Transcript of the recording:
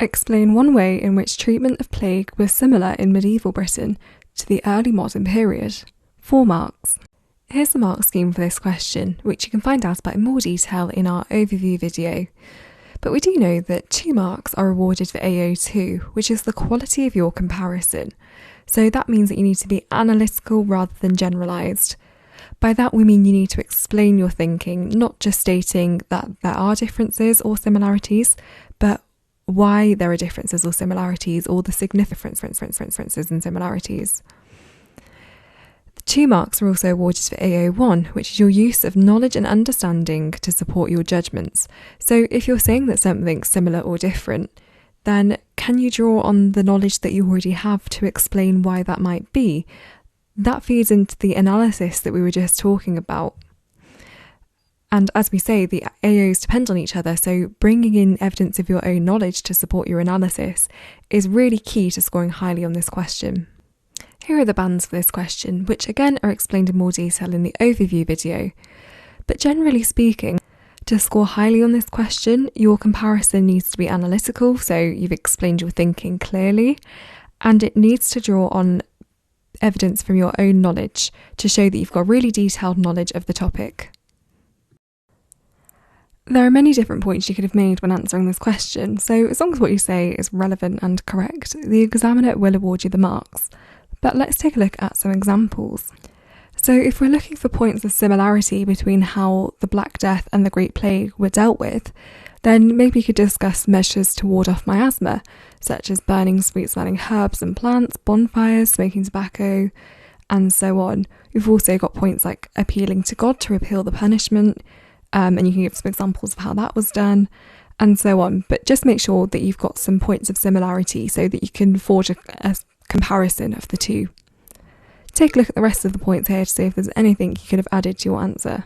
Explain one way in which treatment of plague was similar in medieval Britain to the early modern period. 4 marks. Here's the mark scheme for this question, which you can find out about in more detail in our overview video. But we do know that 2 marks are awarded for AO2, which is the quality of your comparison. So that means that you need to be analytical rather than generalised. By that we mean you need to explain your thinking, not just stating that there are differences or similarities, but why there are differences or similarities, or the significant differences and similarities. The 2 marks are also awarded for AO1, which is your use of knowledge and understanding to support your judgments. So if you're saying that something's similar or different, then can you draw on the knowledge that you already have to explain why that might be? That feeds into the analysis that we were just talking about. And as we say, the AOs depend on each other, so bringing in evidence of your own knowledge to support your analysis is really key to scoring highly on this question. Here are the bands for this question, which again are explained in more detail in the overview video. But generally speaking, to score highly on this question, your comparison needs to be analytical, so you've explained your thinking clearly, and it needs to draw on evidence from your own knowledge to show that you've got really detailed knowledge of the topic. There are many different points you could have made when answering this question, so as long as what you say is relevant and correct, the examiner will award you the marks. But let's take a look at some examples. So if we're looking for points of similarity between how the Black Death and the Great Plague were dealt with, then maybe you could discuss measures to ward off miasma, such as burning sweet-smelling herbs and plants, bonfires, smoking tobacco, and so on. We've also got points like appealing to God to repeal the punishment, and you can give some examples of how that was done, and so on. But just make sure that you've got some points of similarity so that you can forge a comparison of the two. Take a look at the rest of the points here to see if there's anything you could have added to your answer.